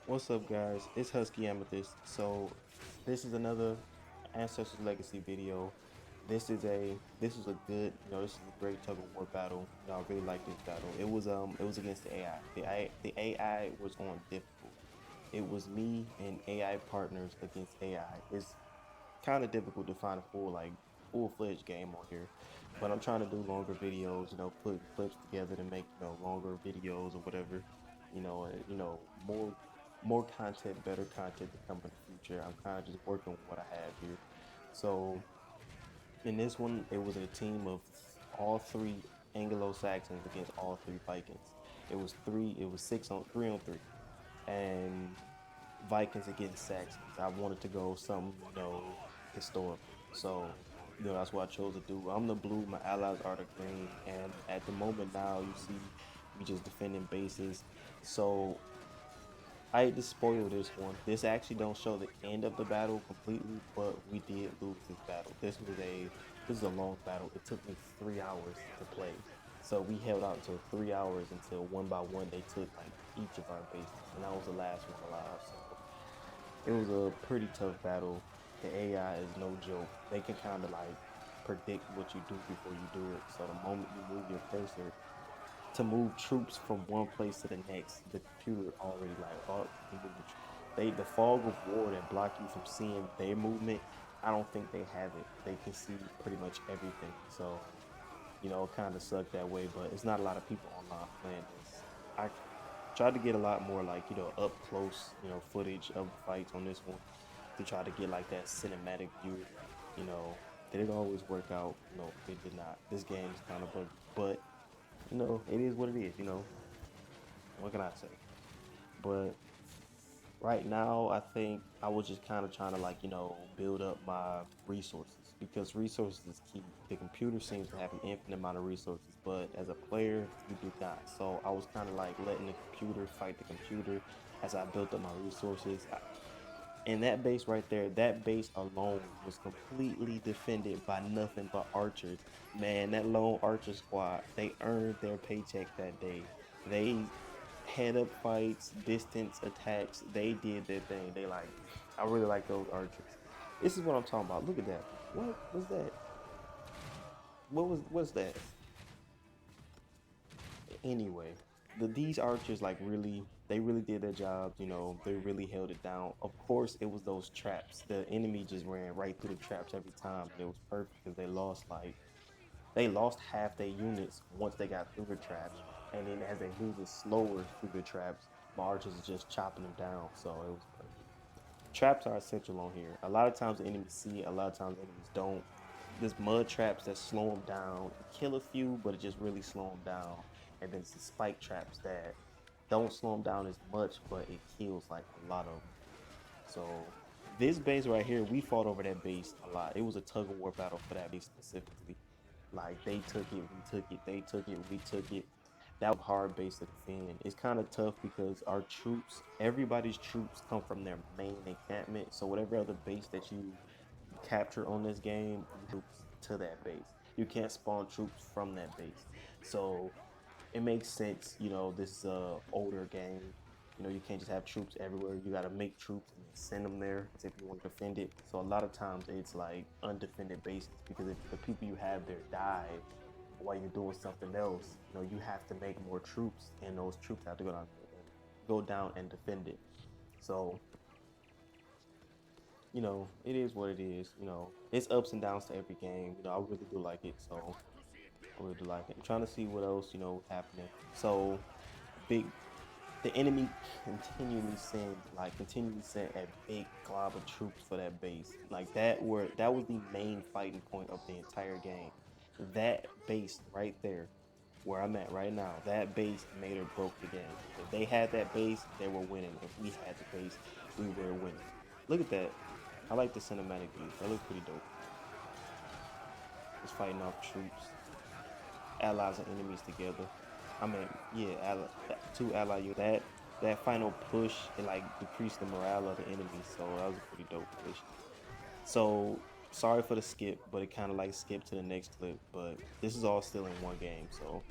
What's up, guys? It's Husky Amethyst. So, this is another Ancestors Legacy video. This is a good, this is a great tug of war battle. I really like this battle. It was against the AI. The AI was on difficult. It was me and AI partners against AI. It's kind of difficult to find a full-fledged game on here, but I'm trying to do longer videos. Put clips together to make longer videos or whatever. More content, better content to come in the future. I'm kind of just working with what I have here. So in this one, it was a team of all three Anglo-Saxons against all three Vikings. It was 6 on 3 on 3, and Vikings against Saxons. I wanted to go something, historical. So, that's what I chose to do. I'm the blue, my allies are the green, and at the moment now, you see we just defending bases. So I hate to spoil this one. This actually don't show the end of the battle completely, but we did lose this battle. This is a long battle. It took me 3 hours to play. So we held out until 3 hours until one by one they took like each of our bases, and I was the last one alive. So it was a pretty tough battle. The AI is no joke. They can kind of like predict what you do before you do it. So the moment you move your cursor, to move troops from one place to the next, the computer already like, oh, you moved the fog of war that block you from seeing their movement. I don't think they have it. They can see pretty much everything. So it kind of sucked that way. But it's not a lot of people online playing this. I tried to get a lot more like up close footage of the fights on this one to try to get like that cinematic view. You know, did it always work out? No, it did not. This game is kind of buggy, but it is what it is, what can I say? But right now, I think I was just kind of trying to like, build up my resources because resources is key. The computer seems to have an infinite amount of resources, but as a player, you do not. So I was kind of like letting the computer fight the computer as I built up my resources. And that base right there, that base alone was completely defended by nothing but archers. Man, that lone archer squad, they earned their paycheck that day. They head up fights, distance attacks, they did their thing. I really like those archers. This is what I'm talking about. Look at that. What was that? What's that? Anyway, these archers like they really did their jobs, they really held it down. Of course it was those traps. The enemy just ran right through the traps every time, and it was perfect because they lost half their units once they got through the traps, and then as they moving slower through the traps, my archers are just chopping them down. So it was perfect. Traps are essential on here. A lot of times the enemies see it, a lot of times the enemies don't. There's mud traps that slow them down. It kill a few, but it just really slow them down. And then some spike traps that don't slow them down as much, but it kills like a lot of them. So this base right here, we fought over that base a lot. It was a tug of war battle for that base specifically. Like they took it, we took it, they took it, we took it. That was a hard base to defend. It's kind of tough because our troops, everybody's troops come from their main encampment. So whatever other base that you capture on this game, you troops to that base. You can't spawn troops from that base. So it makes sense, this is a older game. You can't just have troops everywhere. You got to make troops and then send them there if you want to defend it. So a lot of times it's like undefended bases because if the people you have there die while you're doing something else, you have to make more troops, and those troops have to go down and defend it. So it is what it is. It's ups and downs to every game. I really do like it. So I really do like it. I'm trying to see what else happening. So big the enemy continually sent a big glob of troops for that base. Like that was the main fighting point of the entire game. That base right there, where I'm at right now, that base made or broke the game. If they had that base, they were winning. If we had the base, we were winning. Look at that. I like the cinematic view. That looks pretty dope. Just fighting off troops, allies and enemies together. I mean, yeah, two ally units. That final push, it like decreased the morale of the enemy, so that was a pretty dope push. So sorry for the skip, but it kind of like skipped to the next clip. But this is all still in one game, so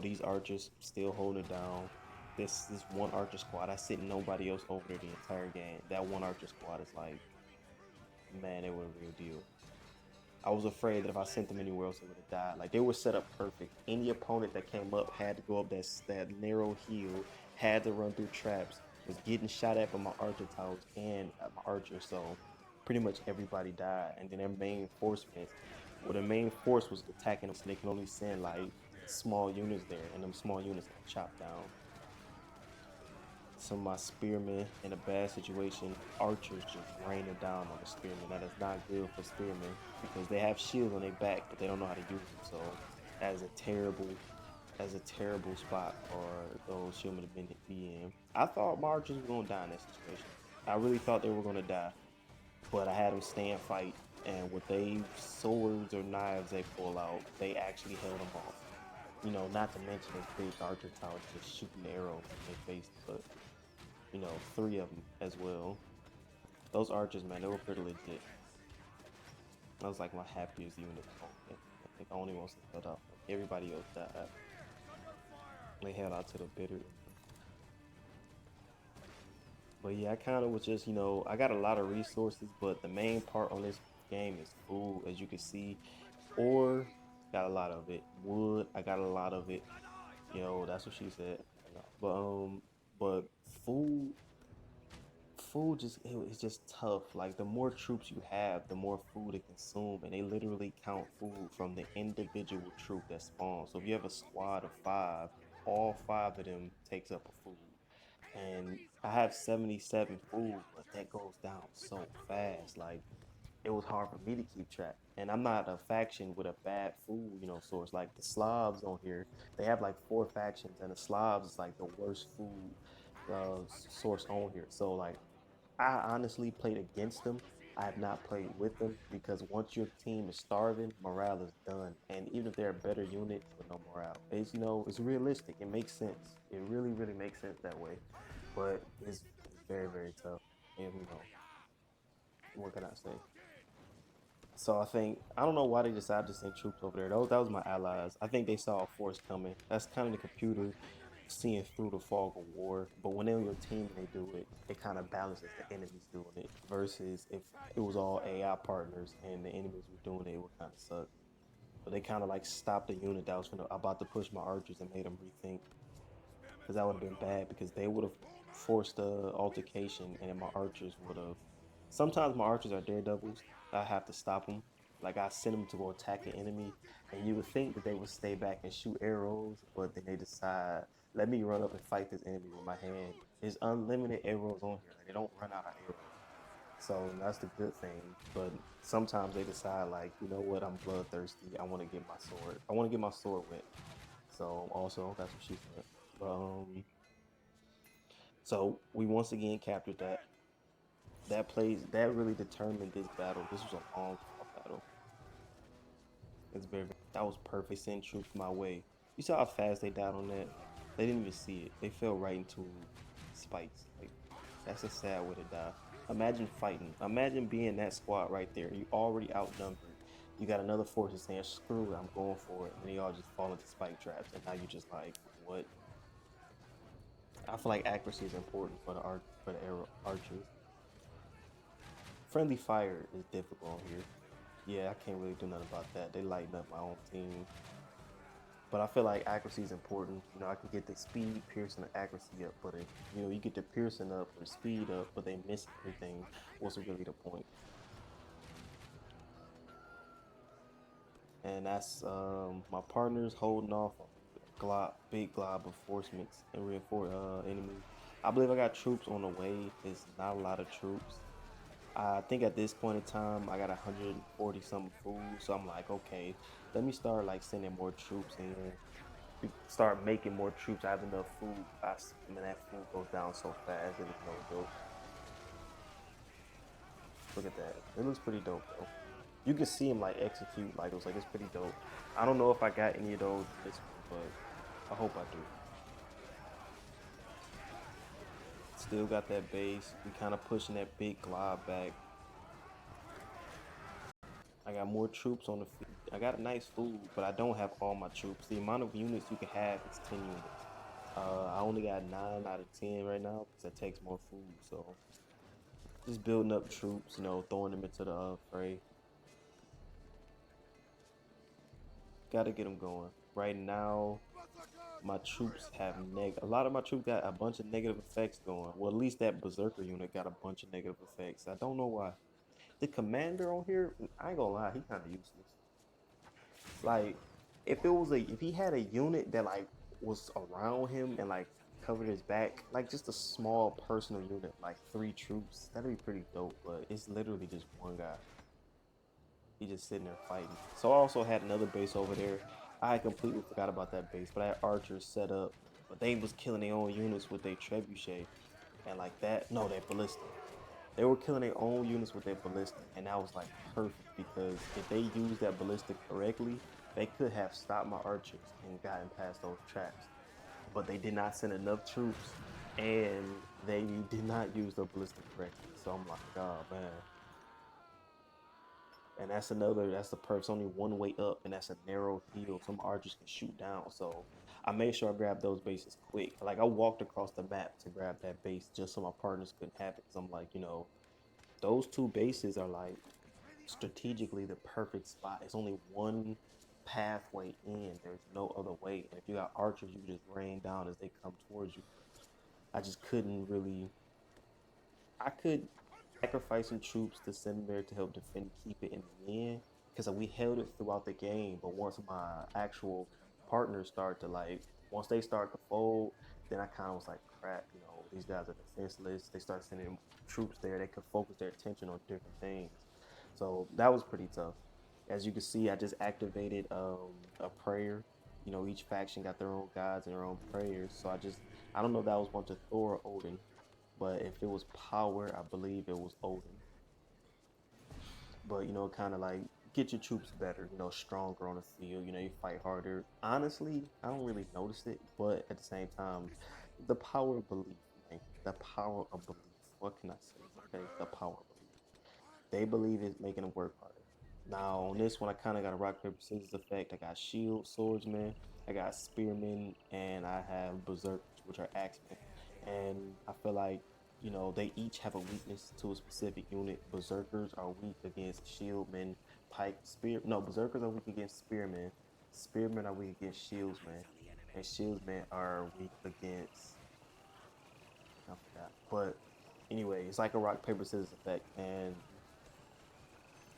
these archers still holding it down. this one archer squad. I sent nobody else over there the entire game. That one archer squad is like, man, they were a real deal. I was afraid that if I sent them anywhere else, it would have died. Like they were set up perfect. Any opponent that came up had to go up that narrow hill, had to run through traps, was getting shot at by my archer towers and my archer. So pretty much everybody died. And then their main forcements, well, the main force was attacking them, so they can only send like small units there, and them small units got chopped down. Some of my spearmen in a bad situation, archers just raining down on the spearmen. That is not good for spearmen because they have shields on their back, but they don't know how to use them. So that is a terrible spot for those human to be in. I thought my archers were gonna die in that situation. I really thought they were gonna die, but I had them stay and fight. And with they swords or knives they pull out, they actually held them off. You know, not to mention this big archer tower just shooting arrows in their face, but you know, 3 of them as well. Those archers, man, they were pretty legit. That was like my happiest unit. I think the only ones that held out. Everybody else died. They held out to the bitter. But yeah, I kind of was just, you know, I got a lot of resources, but the main part on this game is food, as you can see. Ore, got a lot of it. Wood, I got a lot of it. Yo, that's what she said. But food, it's just tough. Like the more troops you have, the more food it consume, and they literally count food from the individual troop that spawns. So if you have a squad of 5, all 5 of them takes up a food. And I have 77 food, but that goes down so fast. Like it was hard for me to keep track. And I'm not a faction with a bad food, you know, source. Like the Slavs on here, they have like 4 factions, and the Slavs is like the worst food source on here. So like I honestly played against them. I have not played with them because once your team is starving, morale is done. And even if they're a better unit with no morale, it's, you know, it's realistic. It makes sense. It really, really makes sense that way. But it's very, very tough. And you know, what can I say? So I don't know why they decided to send troops over there. That was my allies. I think they saw a force coming. That's kind of the computer seeing through the fog of war. But when they're on your team and they do it, it kind of balances the enemies doing it. Versus if it was all AI partners and the enemies were doing it, it would kind of suck. But they kind of like stopped the unit that was about to push my archers and made them rethink. Because that would have been bad because they would have forced the altercation and then my archers would have. Sometimes my archers are daredevils. I have to stop them. Like I send them to go attack an enemy, and you would think that they would stay back and shoot arrows, but then they decide, let me run up and fight this enemy with my hand. There's unlimited arrows on here. Like, they don't run out of arrows. So that's the good thing. But sometimes they decide, like, you know what, I'm bloodthirsty. I want to get my sword. I want to get my sword wet. So also, that's what she said. But, so we once again captured that. That really determined this battle. This was a long battle. It's that was perfect. Send troops my way. You saw how fast they died on that. They didn't even see it. They fell right into spikes. Like that's a sad way to die. Imagine fighting. Imagine being that squad right there. You already outnumbered. You got another force that's saying, "Screw it, I'm going for it," and they all just fall into spike traps. And now you just like, what? I feel like accuracy is important for the arrow archers. Friendly fire is difficult here. Yeah, I can't really do nothing about that. They lighten up my own team. But I feel like accuracy is important. You know, I can get the speed, piercing, and accuracy up, but if you know you get the piercing up or speed up, but they miss everything, what's really the point? And that's my partners holding off on big glob reinforcements and reinforce enemies. I believe I got troops on the way. It's not a lot of troops. I think at this point in time, I got 140 something food, so I'm like, okay, let me start like sending more troops in. We start making more troops. I have enough food. Man, that food goes down so fast. It is no joke. Look at that. It looks pretty dope though. You can see him like execute like it was like it's pretty dope. I don't know if I got any of those this one, but I hope I do. Still got that base. We kind of pushing that big glob back. I got more troops on the field. I got a nice food, but I don't have all my troops. The amount of units you can have is 10 units. I only got 9 out of 10 right now because that takes more food. So just building up troops, you know, throwing them into the fray. Got to get them going. Right now, my troops have a lot of my troops got a bunch of negative effects going. Well, at least that berserker unit got a bunch of negative effects. I don't know why. The commander on here, I ain't gonna lie, he kind of useless. Like, if he had a unit that like was around him and like covered his back, like just a small personal unit, like 3 troops, that'd be pretty dope. But it's literally just one guy. He just sitting there fighting. So I also had another base over there. I completely forgot about that base, but I had archers set up, but they was killing their own units with their trebuchet and like that. No, their ballista. They were killing their own units with their ballista, and that was like perfect because if they used that ballista correctly, they could have stopped my archers and gotten past those traps. But they did not send enough troops, and they did not use the ballista correctly. So I'm like, oh man. And that's the perk. It's only one way up, and that's a narrow field. Some archers can shoot down. So I made sure I grabbed those bases quick. Like I walked across the map to grab that base just so my partners couldn't have it. Cause I'm like, you know, those 2 bases are like strategically the perfect spot. It's only one pathway in. There's no other way. And if you got archers, you just rain down as they come towards you. I just couldn't really. I could sacrifice some troops to send them there to help defend, keep it in the end, because we held it throughout the game. But once my actual partners start to like, once they start to fold, then I kind of was like, crap, you know, these guys are defenseless. They start sending troops there. They could focus their attention on different things. So that was pretty tough. As you can see, I just activated a prayer. You know, each faction got their own gods and their own prayers. So I don't know if that was one to Thor or Odin, but if it was power, I believe it was Odin. But you know, kind of like get your troops better, you know, stronger on the field. You know, you fight harder. Honestly, I don't really notice it, but at the same time, the power of belief, man. The power of belief. What can I say? Okay, the power of belief. They believe it's making them work harder. Now on this one, I kind of got a rock paper scissors effect. I got shield, swordsman, I got spearmen, and I have berserkers, which are axemen. And I feel like you know they each have a weakness to a specific unit. Berserkers are weak against shieldmen, pike, spear. No, berserkers are weak against spearmen. Spearmen are weak against shieldsmen, and shieldsmen are weak against. I forgot, but anyway, it's like a rock paper scissors effect, and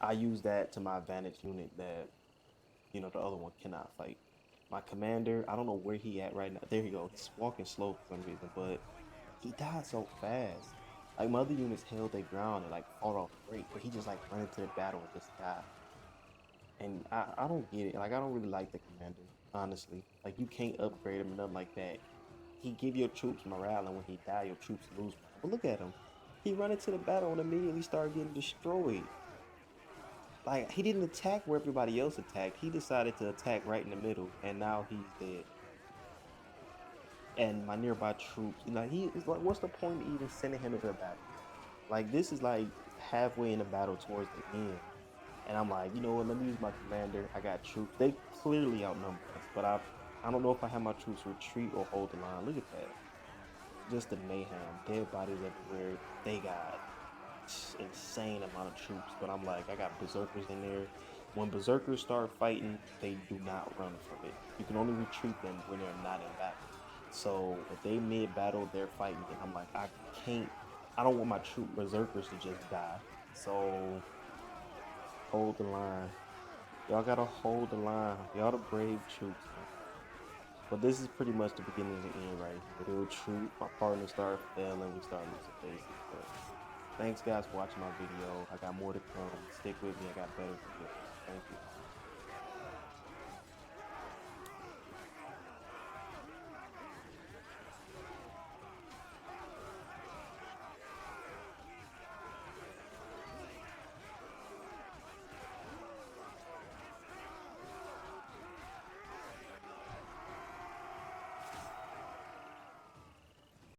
I use that to my advantage unit that you know the other one cannot fight. My commander, I don't know where he at right now. There you go. He's walking slow for some reason, but he died so fast. Like my other units held their ground and like fought off great, but he just like ran into the battle and just died. And I don't get it. Like I don't really like the commander, honestly. Like you can't upgrade him and nothing like that. He give your troops morale, and when he die, your troops lose morale. But look at him. He run into the battle and immediately started getting destroyed. Like he didn't attack where everybody else attacked. He decided to attack right in the middle, and now he's dead. And my nearby troops, you know, he is like, what's the point of even sending him into the battle? Like this is like halfway in the battle towards the end, and I'm like, you know what? Let me use my commander. I got troops. They clearly outnumber us, but I don't know if I have my troops retreat or hold the line. Look at that, just the mayhem, dead bodies everywhere. They got insane amount of troops, but I'm like, I got berserkers in there. When berserkers start fighting, they do not run from it. You can only retreat them when they're not in battle. So if they mid battle, they're fighting, and I'm like, I can't. I don't want my troop berserkers to just die. So hold the line. Y'all gotta hold the line. Y'all the brave troops, man. But this is pretty much the beginning of the end right here. Little troop, my partner started failing, we started losing faces. But thanks guys for watching my video. I got more to come. Stick with me, I got better videos.